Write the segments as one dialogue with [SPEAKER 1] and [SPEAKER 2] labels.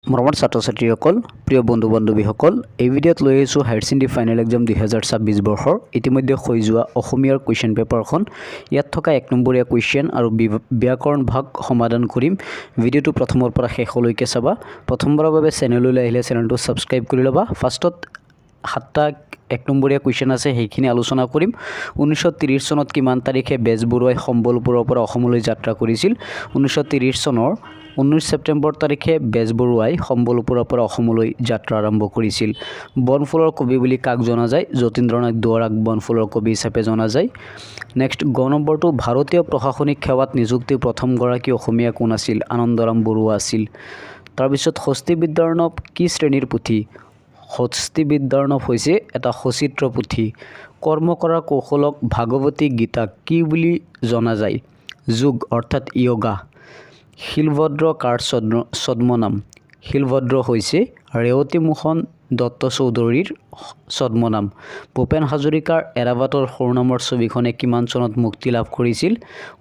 [SPEAKER 1] মৰমৰ ছাত্ৰ ছাত্ৰীসকল প্ৰিয় বন্ধু বান্ধৱীসকল এই ভিডিঅ'ত লৈ আহিছোঁ হায়াৰ ছেকেণ্ডেৰী ফাইনেল এক্সাম 2026 বৰ্ষৰ ইতিমধ্যে হৈ যোৱা অসমীয়াৰ কুৱেশ্যন পেপাৰখন ইয়াত থকা 1 নম্বৰীয়া কুৱেশ্যন আৰু ব্যাকৰণ ভাগ সমাধান কৰিম। ভিডিঅ'টো প্ৰথমৰ পৰা শেষলৈকে চাবা। প্ৰথমবাৰৰ বাবে চেনেললৈ আহিলে চেনেলটো ছাবস্ক্ৰাইব কৰি ল'বা। ফাৰ্ষ্টত 7টা 1 নম্বৰীয়া কুৱেশ্যন আছে সেইখিনি আলোচনা কৰিম। 1930 চনত কিমান তাৰিখে বেজবৰুৱাই সম্বলপুৰৰ পৰা অসমলৈ যাত্ৰা কৰিছিল? 1930 চনৰ 19 ছেপ্টেম্বৰ তাৰিখে বেজবৰুৱাই সম্বলপুৰৰ পৰা অসমলৈ যাত্ৰা আৰম্ভ কৰিছিল। বনফুলৰ কবি বুলি কাক জনা যায়? যতীন্দ্ৰনাথ দুৱৰাক বনফুলৰ কবি হিচাপে জনা যায়। নেক্সট গ নম্বৰটো ভাৰতীয় প্ৰশাসনিক সেৱাত নিযুক্তি প্ৰথমগৰাকী অসমীয়া কোন আছিল? আনন্দৰাম বৰুৱা আছিল। তাৰপিছত হস্তিবিদ্যাৰ্ণৱ কি শ্ৰেণীৰ পুথি? হস্তিবিদ্যাৰ্ণৱ হৈছে এটা সচিত্ৰ পুথি। কৰ্ম কৰাৰ কৌশলক ভাগৱতী গীতাক কি বুলি জনা যায়? যোগ অৰ্থাৎ য়োগা। শিলভদ্ৰ কাৰ ছদ্মনাম? শিলভদ্ৰ হৈছে ৰেৱতী মোহন দত্ত চৌধুৰীৰ ছদ্মনাম। ভূপেন হাজৰিকাৰ এৰাবাটৰ সৰুনামৰ ছবিখনে কিমান চনত মুক্তি লাভ কৰিছিল?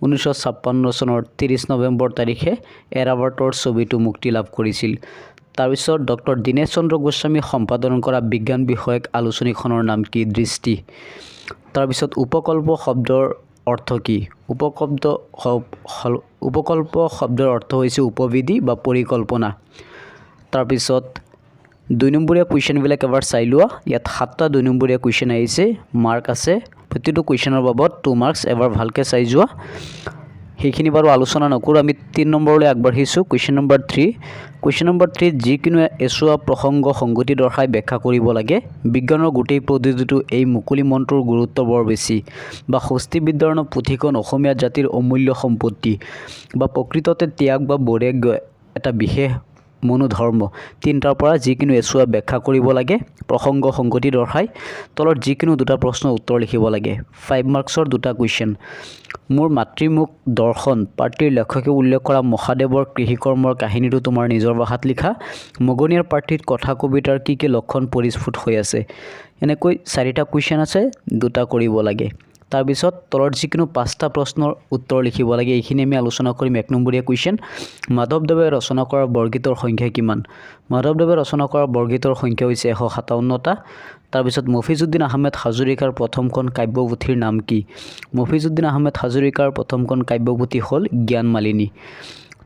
[SPEAKER 1] 1956 চনৰ 30 নৱেম্বৰ তাৰিখে এৰাবাটৰ ছবিটো মুক্তি লাভ কৰিছিল। তাৰপিছত ডক্টৰ দীনেশ চন্দ্ৰ গোস্বামী সম্পাদন কৰা বিজ্ঞান বিষয়ক আলোচনীখনৰ নাম কি? দৃষ্টি। তাৰপিছত উপকল্প শব্দৰ অৰ্থ কি? উপকল্প শব্দৰ অৰ্থ হৈছে উপবিধি বা পৰিকল্পনা। তাৰপিছত 2 নম্বৰীয়া কুৱেশ্যনবিলাক এবাৰ চাই লোৱা। ইয়াত 7টা 2 নম্বৰীয়া কুৱেশ্যন আহিছে, মাৰ্ক আছে প্ৰতিটো কুৱেশ্যনৰ বাবদ 2 মাৰ্কছ। এবাৰ ভালকৈ চাই যোৱা। সেইখিনি বাৰু আলোচনা নকৰোঁ, আমি 3 নম্বৰলৈ আগবাঢ়িছোঁ। Question number 3। কুৱেশ্যন নম্বৰ 3 যিকোনো এছোৱা প্ৰসংগ সংগতি দৰ্শাই ব্যাখ্যা কৰিব লাগে। বিজ্ঞানৰ গোটেই পদ্ধতিটো এই মুকলি মন্ত্ৰৰ গুৰুত্ব বৰ বেছি, বা হস্তিবিদ্যাৰ্ণৱ পুথিখন অসমীয়া জাতিৰ অমূল্য সম্পত্তি, বা প্ৰকৃততে ত্যাগ বা বৈৰাগ্য এটা বিশেষ মনোধৰ্ম। 3টাৰ পৰা যিকোনো এছোৱা ব্যাখ্যা কৰিব লাগে প্ৰসংগ সংগতি দৰ্শাই। তলত যিকোনো 2টা প্ৰশ্নৰ উত্তৰ লিখিব লাগে। 5 মাৰ্কছৰ 2টা কুৱেশ্যন। মোৰ মাতৃমুখ দৰ্শন পাৰ্টিৰ লেখকে উল্লেখ কৰা মহাদেৱৰ কৃষিকৰ্মৰ কাহিনীটো তোমাৰ নিজৰ ভাষাত লিখা। মগনিয়াৰ পাৰ্টিত কথা কবিতাৰ কি লক্ষণ পৰিস্ফুট হৈ আছে? এনেকৈ 4টা কুৱেশ্যন আছে, 2টা কৰিব লাগে। তাৰপিছত তলত যিকোনো 5টা প্ৰশ্নৰ উত্তৰ লিখিব লাগে। এইখিনি আমি আলোচনা কৰিম। 1 নম্বৰীয়া কুৱেশ্যন, মাধৱদেৱে ৰচনা কৰা বৰগীতৰ সংখ্যা কিমান? মাধৱদেৱে ৰচনা কৰা বৰগীতৰ সংখ্যা হৈছে 157টা। তাৰপিছত মফিজুদ্দিন আহমেদ হাজৰিকাৰ প্ৰথমখন কাব্যপুথিৰ নাম কি? মফিজুদ্দিন আহমেদ হাজৰিকাৰ প্ৰথমখন কাব্যপুথি হ'ল জ্ঞানমালিনী।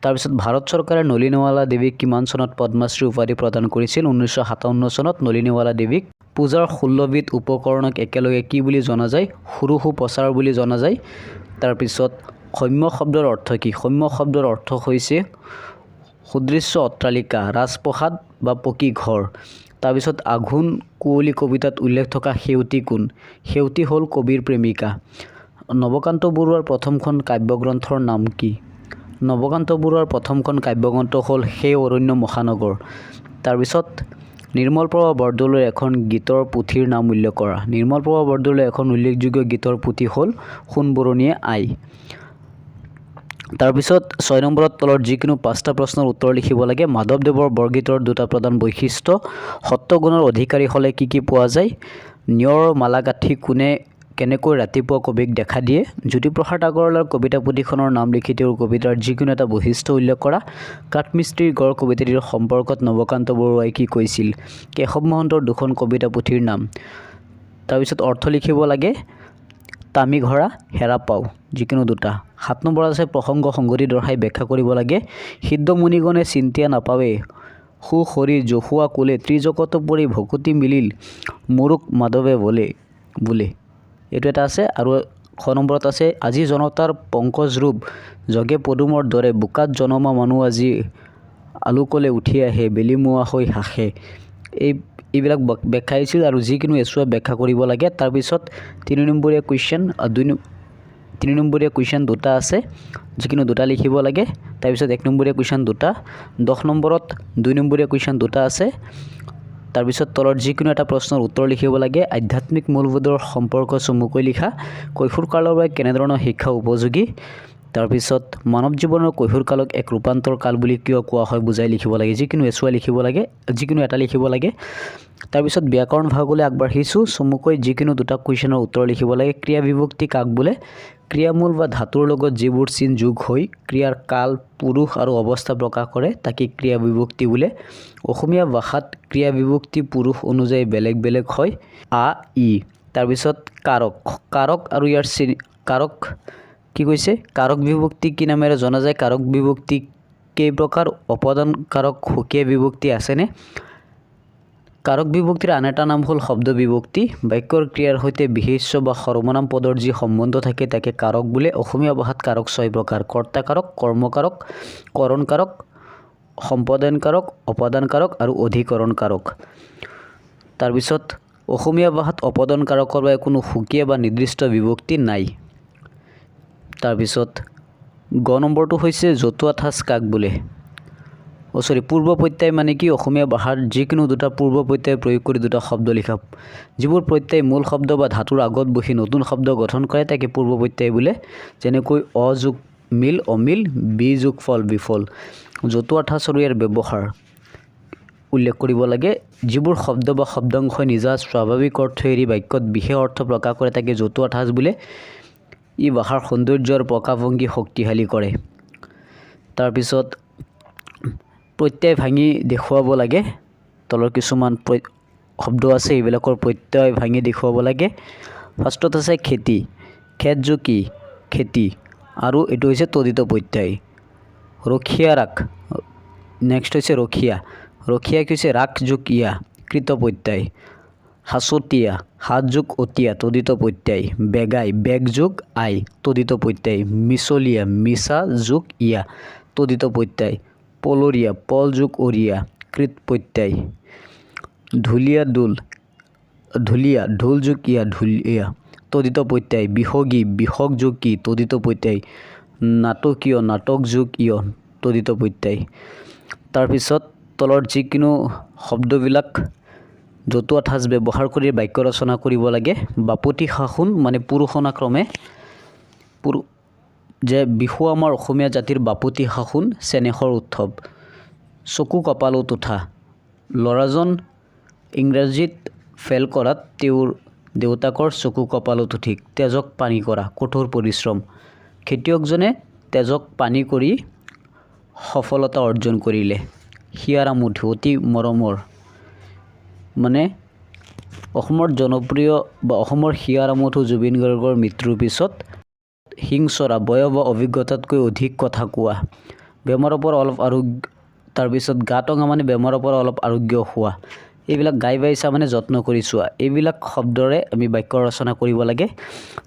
[SPEAKER 1] তাৰপিছত ভাৰত চৰকাৰে নলিনীৱালা দেৱীক কিমান চনত পদ্মশ্ৰী উপাধি প্ৰদান কৰিছিল? 1957 চনত নলিনীৱালা দেৱীক পূজাৰ 16 বিধ উপকৰণক একেলগে কি বুলি জনা যায়? সুৰুহু প্ৰচাৰ বুলি জনা যায়। তাৰপিছত সৌম্য শব্দৰ অৰ্থ কি? সৌম্য শব্দৰ অৰ্থ হৈছে সুদৃশ্য অট্টালিকা, ৰাজপ্ৰসাদ বা পকী ঘৰ। তাৰপিছত আঘোণ কুঁৱলী কবিতাত উল্লেখ থকা সেউতী কোন? সেউতী হ'ল কবিৰ প্ৰেমিকা। নৱকান্ত বৰুৱাৰ প্ৰথমখন কাব্যগ্ৰন্থৰ নাম কি? নৱকান্ত বৰুৱাৰ প্ৰথমখন কাব্যগ্ৰন্থ হ'ল সেই অৰণ্য মহানগৰ। তাৰপিছত নিৰ্মলপ্ৰভা বৰদলৈৰ এখন গীতৰ পুথিৰ নাম উল্লেখ কৰা। নিৰ্মলপ্ৰভা বৰদলৈৰ এখন উল্লেখযোগ্য গীতৰ পুথি হ'ল সোণ বৰণীয়ে আই। তাৰপিছত 6 নম্বৰত তলত যিকোনো 5টা প্ৰশ্নৰ উত্তৰ লিখিব লাগে। মাধৱদেৱৰ বৰগীতৰ 2টা প্ৰধান বৈশিষ্ট্য। সত্যগুণৰ অধিকাৰী হ'লে কি পোৱা যায়? নিয়ৰৰ মালা গাঁঠি কোনে কেনেকৈ ৰাতিপুৱা কবিক দেখা দিয়ে? জ্যোতিপ্ৰসাদ আগৰৱালাৰ কবিতা পুথিখনৰ নাম লিখি তেওঁৰ কবিতাৰ যিকোনো এটা বৈশিষ্ট্য উল্লেখ কৰা। কাঠমিস্ত্ৰীৰ গড় কবিতাটিৰ সম্পৰ্কত নৱকান্ত বৰুৱাই কি কৈছিল? কেশৱ মহন্তৰ 2খন কবিতা পুথিৰ নাম। তাৰপিছত অৰ্থ লিখিব লাগে। তামি ঘৰা, হেৰা পাওঁ, যিকোনো 2টা। 7 নম্বৰ আছে প্ৰসংগ সংগতি দৰ্শাই ব্যাখ্যা কৰিব লাগে। সিদ্ধ মুনিগণে চিন্তিয়া নাপাৱে সু হৰি জহুৱা কোলে ত্ৰিজগত পৰি ভকুতি মিলিল মুৰুক মাধৱে বোলে। এইটো এটা আছে। আৰু 6 নম্বৰত আছে আজি জনতাৰ পংকজ ৰূপ জগে পদুমৰ দৰে বোকাত জনমা মানুহ আজি আলোকলে উঠি আহে বেলিমুৱা হৈ হাসে। এইবিলাক ব্যাখ্যা আহিছিল আৰু যিকোনো এছোৱা ব্যাখ্যা কৰিব লাগে। তাৰপিছত 3 নম্বৰীয়া কুৱেশ্যন 2টা আছে, যিকোনো 2টা লিখিব লাগে। তাৰপিছত 1 নম্বৰীয়া কুৱেশ্যন 2টা। 10 নম্বৰত 2 নম্বৰীয়া কুৱেশ্যন 2টা আছে। তাৰপিছত তলত যিকোনো এটা প্ৰশ্নৰ উত্তৰ লিখিব লাগে। আধ্যাত্মিক মূলবোধৰ সম্পৰ্ক চমুকৈ লিখা। কৈশোৰ কালৰ বাবে কেনেধৰণৰ শিক্ষা উপযোগী? তাৰপিছত মানৱ জীৱনৰ কৈশোৰ কালক এক ৰূপান্তৰ কাল বুলি কিয় কোৱা হয় বুজাই লিখিব লাগে যিকোনো এছুৱা লিখিব লাগে যিকোনো এটা লিখিব লাগে তাৰপিছত ব্যাকৰণ ভাগলৈ আগবাঢ়িছোঁ চমুকৈ যিকোনো দুটা কুৱেশ্যনৰ উত্তৰ লিখিব লাগে ক্ৰিয়া বিভক্তি কাক বোলে ক্ৰিয়ামূল বা ধাতুৰ লগত যিবোৰ চিন যোগ হৈ ক্ৰিয়াৰ কাল পুৰুষ আৰু অৱস্থা প্ৰকাশ কৰে তাকে ক্ৰিয়া বিভক্তি বোলে অসমীয়া ভাষাত ক্ৰিয়া বিভক্তি পুৰুষ অনুযায়ী বেলেগ বেলেগ হয় আ ই তাৰপিছত কাৰক কাৰক আৰু ইয়াৰ কাৰক কি কৈছে কাৰক বিভক্তি কি নামেৰে জনা যায় কাৰক বিভক্তি কেই প্ৰকাৰ অপদান কাৰক সুকীয়া বিভক্তি আছেনে কাৰক বিভক্তিৰ আন এটা নাম হ'ল শব্দ বিভক্তি বাক্যৰ ক্ৰিয়াৰ সৈতে বিশেষ্য বা সৰ্বনাম পদৰ যি সম্বন্ধ থাকে তাকে কাৰক বোলে অসমীয়া ভাষাত কাৰক 6 প্ৰকাৰ কৰ্তা কাৰক কৰ্ম কাৰক কৰণ কাৰক সম্পাদন কাৰক অপদান কাৰক আৰু অধিকৰণ কাৰক তাৰপিছত অসমীয়া ভাষাত অপদান কাৰকৰ বাবে কোনো সুকীয়া বা নিৰ্দিষ্ট বিভক্তি নাই তাৰপিছত গ নম্বৰটো হৈছে জতুৱা ঠাঁচ কাক বোলে পূৰ্ব প্ৰত্যয় মানে কি অসমীয়া ভাষাৰ যিকোনো দুটা পূৰ্ব প্ৰত্যয় প্ৰয়োগ কৰি দুটা শব্দ লিখা যিবোৰ প্ৰত্যয় মূল শব্দ বা ধাতুৰ আগত বহি নতুন শব্দ গঠন কৰে তাকে পূৰ্ব প্ৰত্যয় বোলে যেনেকৈ অ যোগ মিল অমিল বি যোগ ফল বিফল জতুৱা ঠাঁচ আৰু ইয়াৰ ব্যৱহাৰ উল্লেখ কৰিব লাগে যিবোৰ শব্দ বা শব্দাংশই নিজা স্বাভাৱিক অৰ্থ এৰি বাক্যত বিশেষ অৰ্থ প্ৰকাশ কৰে তাকে জতুৱা ঠাঁচ বোলে ই ভাষাৰ সৌন্দৰ্যৰ প্ৰকাশভংগী শক্তিশালী কৰে তাৰপিছত প্ৰত্যয় ভাঙি দেখুৱাব লাগে তলৰ কিছুমান শব্দ আছে এইবিলাকৰ প্ৰত্যয় ভাঙি দেখুৱাব লাগে ফাৰ্ষ্টত আছে খেতি খেত যোগ কি খেতি আৰু এইটো হৈছে তদিত প্ৰত্যয় ৰখীয়া ৰাখ নেক্সট হৈছে ৰখীয়া ৰখীয়া কি হৈছে ৰাখ যোগ ইয়া কৃত প্ৰত্যয় হাচতীয়া হাত যোগ অতীয়া তদিত প্ৰত্যয় বেগাই বেগ যোগ আই তদিত প্ৰত্যয় মিছলীয়া মিছা যোগ ইয়া তদিত প্ৰত্যয় পলৰীয়া পল যোগ অৰিয়া কৃত প্ৰত্যয় ঢুলীয়া দোল ঢুলীয়া ঢোল যোগ ইয়া ঢুলীয়া তদিত প্ৰত্যয় বিসগী বিসগ যোগ কি তদিত প্ৰত্যয় নাটকীয় নাটক যোগ ইয় তদিত প্ৰত্যয় তাৰপিছত তলৰ যিকোনো শব্দবিলাক জতুৱা ঠাঁচ ব্যৱহাৰ কৰি বাক্য ৰচনা কৰিব লাগে বাপতি সাহোন মানে পুৰুষনাক্ৰমে যে বিহু আমাৰ অসমীয়া জাতিৰ বাপতি সাহোন চেনেহৰ উৎসৱ চকু কপালত উঠা ল'ৰাজন ইংৰাজীত ফেল কৰাত তেওঁৰ দেউতাকৰ চকু কপালত উঠি তেজক পানী কৰা কঠোৰ পৰিশ্ৰম খেতিয়কজনে তেজক পানী কৰি সফলতা অৰ্জন কৰিলে হিয়াৰামুঠি অতি মৰমৰ মানে অসমৰ জনপ্ৰিয় বা অসমৰ হিয়াৰামুঠু জুবিন গাৰ্গৰ মৃত্যুৰ পিছত হিংসৰা বয়স বা অভিজ্ঞতাতকৈ অধিক কথা কোৱা বেমাৰৰ পৰা অলপ আৰোগ্য তাৰপিছত গা টঙা মানে বেমাৰৰ পৰা অলপ আৰোগ্য হোৱা এইবিলাক গাই বাইছা মানে যত্ন কৰি চোৱা এইবিলাক শব্দৰে আমি বাক্য ৰচনা কৰিব লাগে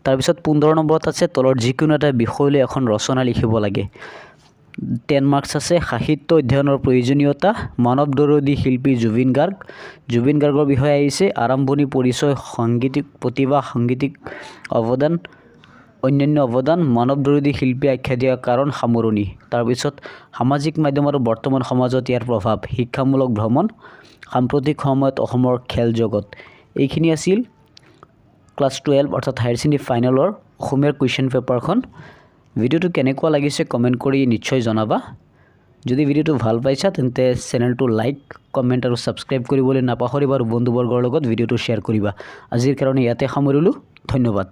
[SPEAKER 1] তাৰপিছত 15 নম্বৰত আছে তলৰ যিকোনো এটা বিষয়লৈ এখন ৰচনা লিখিব লাগে 10 মাৰ্কছ আছে সাহিত্য অধ্যয়নৰ প্ৰয়োজনীয়তা মানৱ দৰদী শিল্পী জুবিন গাৰ্গৰ বিষয়ে আহিছে আৰম্ভণি পৰিচয় সাংগীতিক প্ৰতিভা সাংগীতিক অৱদান অন্যান্য অৱদান মানৱ দৰদী শিল্পী আখ্যা দিয়া কাৰণ সামৰণি তাৰপিছত সামাজিক মাধ্যম আৰু বৰ্তমান সমাজত ইয়াৰ প্ৰভাৱ শিক্ষামূলক ভ্ৰমণ সাম্প্ৰতিক সময়ত অসমৰ খেল জগত এইখিনি আছিল ক্লাছ 12 অৰ্থাৎ হায়াৰ ছেকেণ্ডাৰী ফাইনেলৰ অসমীয়াৰ কুৱেশ্যন পেপাৰখন ভিডিঅ'টো কেনেকুৱা লাগিছে কমেণ্ট কৰি নিশ্চয় জনাবা যদি ভিডিঅ'টো ভাল পাইছা তেন্তে চেনেলটো লাইক কমেণ্ট আৰু ছাবস্ক্ৰাইব কৰিবলৈ নাপাহৰিবা আৰু বন্ধুবৰ্গৰ লগত ভিডিঅ'টো শ্বেয়াৰ কৰিবা আজিৰ কাৰণে ইয়াতে সামৰিলোঁ ধন্যবাদ